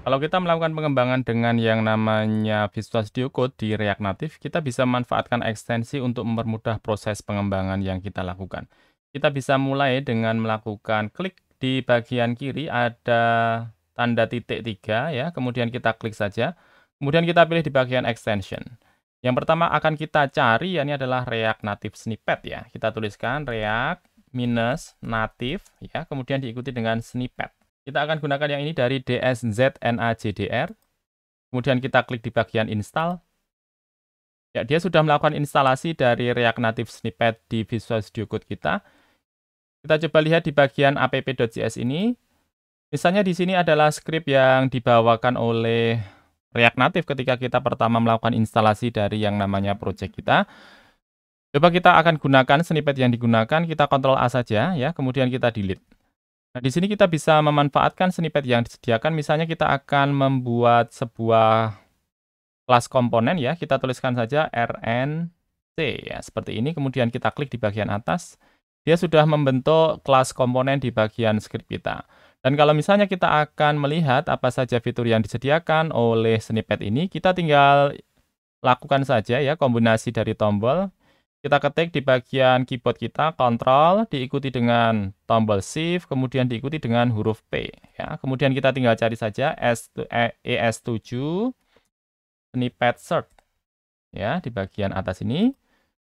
Kalau kita melakukan pengembangan dengan yang namanya Visual Studio Code di React Native, kita bisa memanfaatkan ekstensi untuk mempermudah proses pengembangan yang kita lakukan. Kita bisa mulai dengan melakukan klik di bagian kiri ada tanda titik 3 ya, kemudian kita klik saja. Kemudian kita pilih di bagian extension. Yang pertama akan kita cari ini adalah React Native Snippet ya. Kita tuliskan React minus native ya, kemudian diikuti dengan snippet. Kita akan gunakan yang ini dari DSZNAJDR. Kemudian kita klik di bagian install. Ya, dia sudah melakukan instalasi dari React Native Snippet di Visual Studio Code kita. Kita coba lihat di bagian app.js ini. Misalnya di sini adalah script yang dibawakan oleh React Native ketika kita pertama melakukan instalasi dari yang namanya project kita. Coba kita akan gunakan snippet yang digunakan, kita Ctrl A saja ya, kemudian kita delete. Nah, di sini kita bisa memanfaatkan snippet yang disediakan, misalnya kita akan membuat sebuah kelas komponen ya, kita tuliskan saja RNC ya, seperti ini, kemudian kita klik di bagian atas, dia sudah membentuk kelas komponen di bagian script kita. Dan kalau misalnya kita akan melihat apa saja fitur yang disediakan oleh snippet ini, kita tinggal lakukan saja ya, kombinasi dari tombol. Kita ketik di bagian keyboard kita, Ctrl, diikuti dengan tombol Shift, kemudian diikuti dengan huruf P. Ya. Kemudian kita tinggal cari saja ES7 snippet search ya, di bagian atas ini.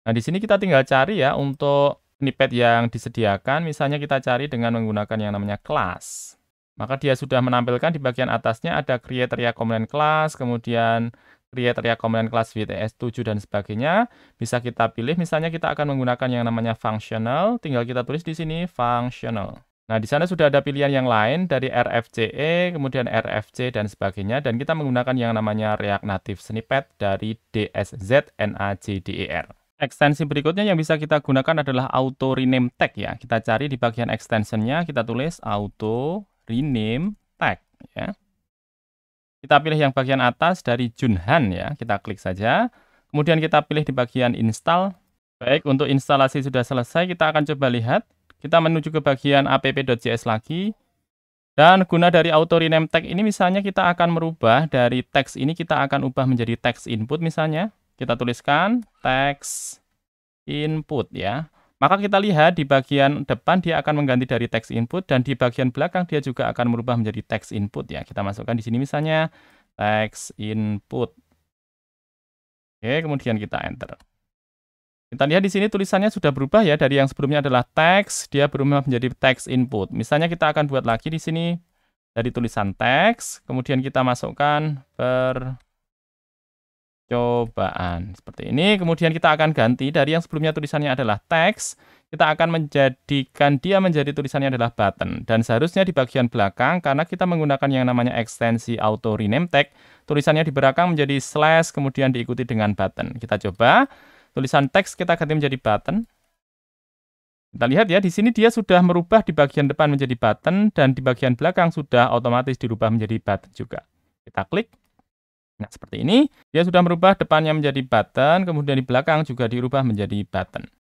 Nah, di sini kita tinggal cari ya untuk snippet yang disediakan, misalnya kita cari dengan menggunakan yang namanya class. Maka dia sudah menampilkan di bagian atasnya ada create React component class, kemudian create React component class with ES7 dan sebagainya. Bisa kita pilih, misalnya kita akan menggunakan yang namanya functional, tinggal kita tulis di sini functional. Nah, di sana sudah ada pilihan yang lain dari RFCE, kemudian RFC dan sebagainya, dan kita menggunakan yang namanya React Native Snippet dari DSZNAJDER. Ekstensi berikutnya yang bisa kita gunakan adalah auto rename tag ya. Kita cari di bagian extensionnya, kita tulis auto rename tag ya. Kita pilih yang bagian atas dari Junhan ya, kita klik saja. Kemudian kita pilih di bagian install. Baik, untuk instalasi sudah selesai, kita akan coba lihat. Kita menuju ke bagian app.js lagi. Dan guna dari auto rename tag ini misalnya kita akan merubah dari teks ini, kita akan ubah menjadi teks input misalnya. Kita tuliskan teks input ya. Maka kita lihat di bagian depan dia akan mengganti dari teks input, dan di bagian belakang dia juga akan merubah menjadi teks input ya. Kita masukkan di sini misalnya teks input. Oke, kemudian kita enter. Kita lihat di sini tulisannya sudah berubah ya, dari yang sebelumnya adalah teks, dia berubah menjadi teks input. Misalnya kita akan buat lagi di sini dari tulisan teks, kemudian kita masukkan cobaan seperti ini, kemudian kita akan ganti dari yang sebelumnya tulisannya adalah teks, kita akan menjadikan dia menjadi tulisannya adalah button, dan seharusnya di bagian belakang karena kita menggunakan yang namanya ekstensi auto rename tag, tulisannya di belakang menjadi slash kemudian diikuti dengan button. Kita coba tulisan teks kita ganti menjadi button. Kita lihat ya, di sini dia sudah merubah di bagian depan menjadi button, dan di bagian belakang sudah otomatis dirubah menjadi button juga. Kita klik. Nah, seperti ini, dia sudah merubah depannya menjadi button, kemudian di belakang juga dirubah menjadi button.